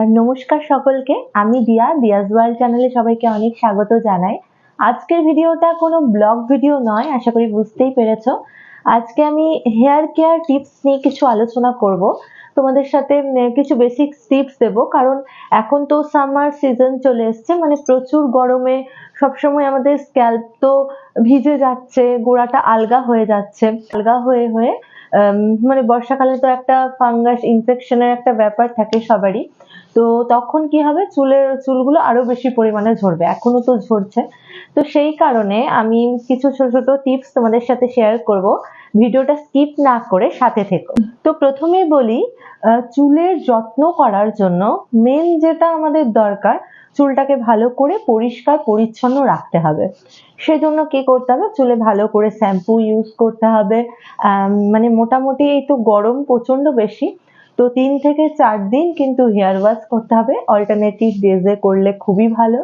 নমস্কার সকলকে, আমি দিয়াজ ওয়ার্ল্ড চ্যানেলে সবাইকে অনেক স্বাগত জানাই। আজকের ভিডিওটা কোনো ব্লগ ভিডিও নয়, আশা করি বুঝতেই পেরেছো। আজকে আমি হেয়ার কেয়ার টিপস নিয়ে কিছু আলোচনা করব। তোমাদের সাথে কিছু বেসিক টিপস দেব, কারণ এখন তো সামার সিজন চলে এসছে, মানে প্রচুর গরমে সবসময় আমাদের স্ক্যাল্প তো ভিজে যাচ্ছে, গোড়াটা আলগা হয়ে যাচ্ছে, আলগা হয়ে হয়ে মানে বর্ষাকালে তো একটা ফাঙ্গাস ইনফেকশনের একটা ব্যাপার থাকে সবারই। তো তখন কি হবে, চুলগুলো আরো বেশি পরিমাণে ঝরবে, এখনো তো ঝরছে। তো সেই কারণে আমি কিছু ছোট ছোট টিপস তোমাদের সাথে শেয়ার করব, ভিডিওটা স্কিপ না করে সাথে থেকো। তো প্রথমেই বলি, চুলের যত্ন করার জন্য মেন যেটা আমাদের দরকার, চুলটাকে ভালো করে পরিষ্কার পরিচ্ছন্ন রাখতে হবে। সেজন্য কি করতে হবে, চুলে ভালো করে শ্যাম্পু ইউজ করতে হবে। মানে মোটামুটি এই তো গরম প্রচন্ড বেশি, তো 3 থেকে 4 দিন কিন্তু হেয়ার ওয়াশ করতে হবে, অল্টারনেটিভ ডেজে করলে খুবই ভালো।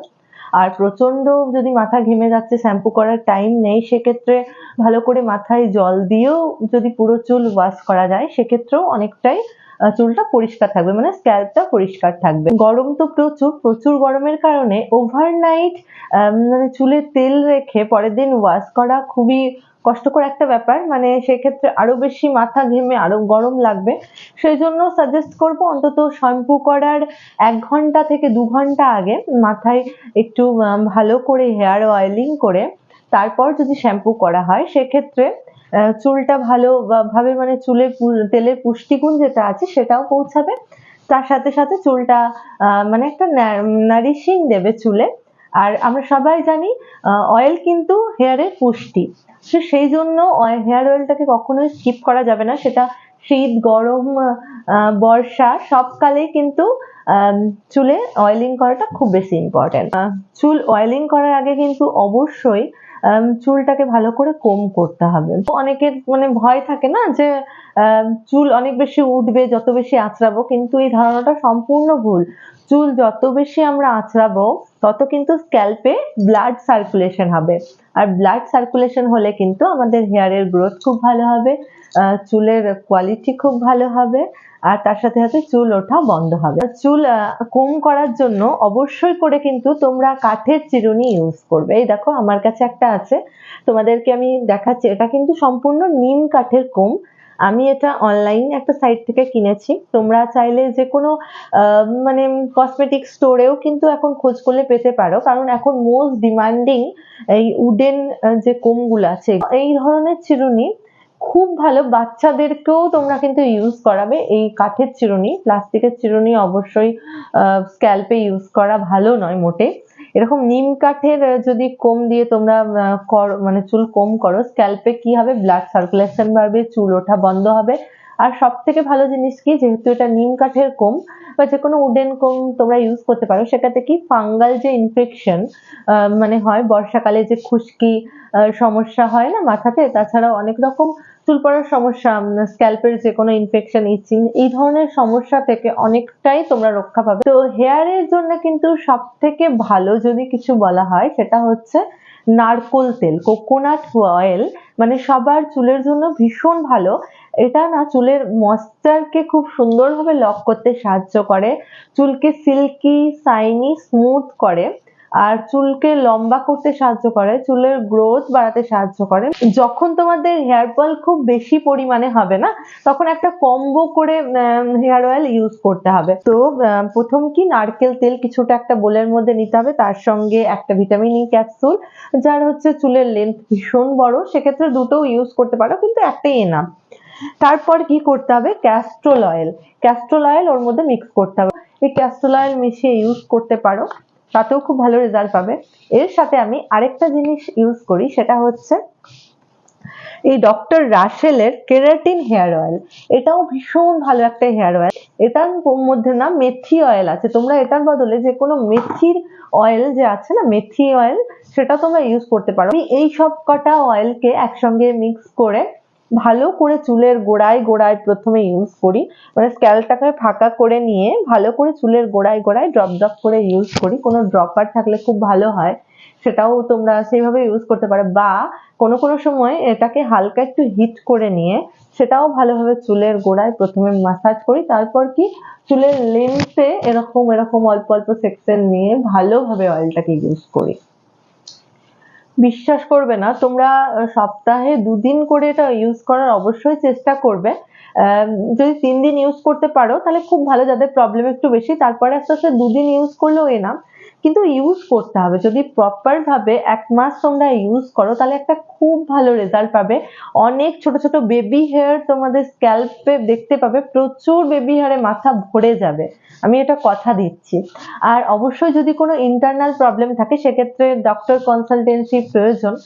আর প্রচন্ড যদি মাথা ঘেমে যাচ্ছে, শ্যাম্পু করার টাইম নেই, সেক্ষেত্রে ভালো করে মাথায় জল দিয়েও যদি পুরো চুল ওয়াশ করা যায়, সেক্ষেত্রেও অনেকটাই চুলটা পরিষ্কার থাকবে, মানে স্ক্যাল্পটা পরিষ্কার থাকবে। গরম তো প্রচুর গরমের কারণে ওভারনাইট মানে চুলে তেল রেখে পরের দিন ওয়াশ করা খুবই কষ্টকর একটা ব্যাপার, মানে সেক্ষেত্রে আরো বেশি মাথা ঘেমে আরো গরম লাগবে। সেই জন্য সাজেস্ট করব, অন্তত শ্যাম্পু করার 1 ঘন্টা থেকে 2 ঘন্টা আগে মাথায় একটু ভালো করে হেয়ার অয়েলিং করে তারপর যদি শ্যাম্পু করা হয়, সেক্ষেত্রে চুলটা ভালোভাবে, মানে চুলে তেলের পুষ্টিগুণ যেটা আছে সেটাও পৌঁছাবে, তার সাথে সাথে চুলটা মানে একটা নারিশিং দেবে চুলে। আর আমরা সবাই জানি অয়েল কিন্তু হেয়ারের পুষ্টি, সেই জন্য হেয়ার অয়েলটাকে কখনোই স্কিপ করা যাবে না। সেটা শীত, গরম, বর্ষা সবকালেই কিন্তু চুলে অয়েলিং করাটা খুব বেশি ইম্পর্টেন্ট। চুল অয়েলিং করার আগে কিন্তু অবশ্যই চুলটাকে ভালো করে কোম করতে হবে। অনেকের মানে ভয় থাকে না যে চুল অনেক বেশি উঠবে যত বেশি আঁচড়াবো, কিন্তু এই ধারণাটা সম্পূর্ণ ভুল। চুল যত বেশি আমরা আঁচড়াবো তত কিন্তু স্ক্যাল্পে ব্লাড সার্কুলেশন হবে, আর ব্লাড সার্কুলেশন হলে কিন্তু আমাদের হেয়ারের গ্রোথ খুব ভালো হবে, চুলের কোয়ালিটি খুব ভালো হবে, আর তার সাথে সাথে চুল ওঠা বন্ধ হবে। চুল কোম করার জন্য অবশ্যই করে কিন্তু তোমরা কাঠের চিরুনি ইউজ করবে। এই দেখো আমার কাছে একটা আছে, তোমাদেরকে আমি দেখাচ্ছি। এটা কিন্তু সম্পূর্ণ নিম কাঠের কোম। আমি এটা অনলাইন একটা সাইট থেকে কিনেছি। তোমরা চাইলে যে কোনো মানে কসমেটিক স্টোরেও কিন্তু এখন খোঁজ করলে পেতে পারো, কারণ এখন মোস্ট ডিমান্ডিং এই উডেন যে কোমগুলো আছে, এই ধরনের চিরুনি খুব ভালো। বাচ্চাদেরকেও তোমরা কিন্তু ইউজ করাবে এই কাঠের চিরুনি। প্লাস্টিকের চিরুনি অবশ্যই স্ক্যাল্পে ইউজ করা ভালো নয় মোটে। এরকম নিম কাঠের যদি কোম দিয়ে তোমরা মানে চুল কোম করো, স্ক্যাল্পে কি হবে, ব্লাড সার্কুলেশন বাড়বে, চুল ওঠা বন্ধ হবে। আর সব থেকে ভালো জিনিস কি, যেহেতু এটা নিম কাঠের কোম বা যে কোনো উডেন কোম তোমরা ইউজ করতে পারো, সেটাতে কি ফাঙ্গাল যে ইনফেকশন মানে হয় বর্ষাকালে, যে খুশকি সমস্যা হয় না মাথাতে, তাছাড়াও অনেক রকম চুল পড়ার সমস্যা, স্ক্যাল্পের যে কোনো ইনফেকশন, ইচিং, এই ধরনের সমস্যা থেকে অনেকটাই তোমরা রক্ষা পাবে। তো হেয়ারের জন্য কিন্তু সব থেকে ভালো যদি কিছু বলা হয়, সেটা হচ্ছে নারকোল তেল, কোকোনাট অয়েল। মানে সবার চুলের জন্য ভীষণ ভালো। এটা না চুলের ময়েশ্চারকে খুব সুন্দরভাবে লক করতে সাহায্য করে, চুলকে সিল্কি, শাইনি, স্মুথ করে, আর চুলকে লম্বা করতে সাহায্য করে, চুলের গ্রোথ বাড়াতে সাহায্য করে। যখন তোমাদের হেয়ার ফল খুব বেশি পরিমাণে হবে না, তখন একটা কম্বো করে হেয়ার অয়েল ইউজ করতে হবে। তো প্রথম কি, নারকেল তেল কিছুটা একটা বোলের মধ্যে নিতে হবে, তার সঙ্গে একটা ভিটামিন ই ক্যাপসুল। যার হচ্ছে চুলের লেন্থ ভীষণ বড়, সেক্ষেত্রে দুটো ইউজ করতে পারো, কিন্তু একটাই এনাফ। তারপর কি করতে হবে, ক্যাস্ট্রল অয়েল ওর মধ্যে মিক্স করতে হবে। এই ক্যাস্ট্রল অয়েল মিশিয়ে ইউজ করতে পারো, তাতেও খুব ভালো রেজাল্ট পাবে। এর সাথে আমি আরেকটা জিনিস ইউজ করি, সেটা হচ্ছে এই ডক্টর রাসেলের কেরাটিন হেয়ার অয়েল। এটাও ভীষণ ভালো একটা হেয়ার অয়েল। এটার মধ্যে না মেথি অয়েল আছে, তোমরা এটার বদলে যে কোনো মেথির অয়েল যে আছে না, মেথি অয়েল, সেটা তোমরা ইউজ করতে পারো। এই সব কটা অয়েলকে একসঙ্গে মিক্স করে ভালো করে চুলের গোড়ায় গোড়ায় প্রথমে ইউজ করি, মানে স্ক্যাল্পটাকে ফাঁকা করে নিয়ে ভালো করে চুলের গোড়ায় গোড়ায় ড্রপ ড্রপ করে ইউজ করি। কোনো ড্রপার থাকলে খুব ভালো হয়। সেটাও তোমরা সেইভাবে ইউজ করতে পারো, বা কোনো কোনো সময় এটাকে হালকা একটু হিট করে নিয়ে সেটাও ভালোভাবে চুলের গোড়ায় প্রথমে মাসাজ করি, তারপর কি চুলের লেন্থে এরকম এরকম অল্প অল্প সেকশন নিয়ে ভালোভাবে অয়েলটাকে ইউজ করি। বিশ্বাস করবে না, তোমরা সপ্তাহে 2 দিন করে এটা ইউজ করার অবশ্যই চেষ্টা করবে। যদি 3 দিন ইউজ করতে পারো তাহলে খুব ভালো, যাদের প্রবলেম একটু বেশি তারপরে আস্তে আস্তে 2 দিন ইউজ করলেও এনাফ, কিন্তু ইউজ করতে হবে। যদি প্রপার ভাবে 1 মাস তোমরা ইউজ করো তাহলে একটা খুব ভালো রেজাল্ট পাবে। অনেক ছোট ছোট বেবি হেয়ার তোমাদের স্ক্যাল্পে দেখতে পাবে, প্রচুর বেবি হেয়ারে মাথা ভরে যাবে, আমি এটা কথা দিচ্ছি। আর অবশ্যই যদি কোনো ইন্টারনাল প্রবলেম থাকে সেক্ষেত্রে ডক্টর কনসালটেন্সি প্রয়োজন।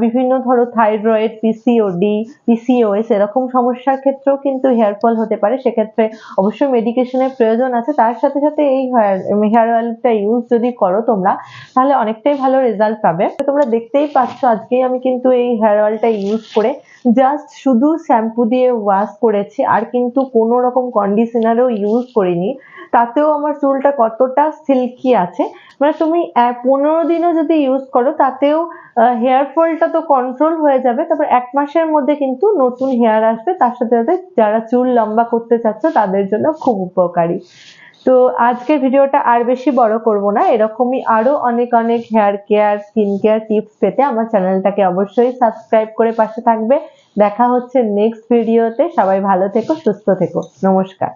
বিভিন্ন ধরো থাইরয়েড, পিসিওডি, পিসিওএস এরকম সমস্যার ক্ষেত্রেও কিন্তু হেয়ার ফল হতে পারে, সেক্ষেত্রে অবশ্যই মেডিকেশনের প্রয়োজন আছে। তার সাথে সাথে এই হেয়ার অয়েলটা ইউজ যদি করো তোমরা তাহলে অনেকটাই ভালো রেজাল্ট পাবে। তোমরা দেখতেই পাচ্ছ আজকেই আমি কিন্তু এই হেয়ার অয়েলটা ইউজ করে জাস্ট শুধু শ্যাম্পু দিয়ে ওয়াশ করেছি, আর কিন্তু কোনো রকম কন্ডিশনারও ইউজ করিনি। তাতেও আমার চুলটা কতটা সিল্কি আছে, মানে তুমি 15 দিনও যদি ইউজ করো তাতেও হেয়ার ফলটা তো কন্ট্রোল হয়ে যাবে, তারপর 1 মাসের মধ্যে কিন্তু নতুন হেয়ার আসবে। তার সাথে সাথে যারা চুল লম্বা করতে চাচ্ছ তাদের জন্য খুব উপকারী। তো আজকের ভিডিওটা আর বেশি বড় করব না, এরকমই আরো অনেক অনেক hair care, skin care tips পেতে আমার চ্যানেলটাকে অবশ্যই সাবস্ক্রাইব করে পাশে থাকবে। দেখা হচ্ছে নেক্সট ভিডিওতে। সবাই ভালো থেকো, সুস্থ থেকো, নমস্কার।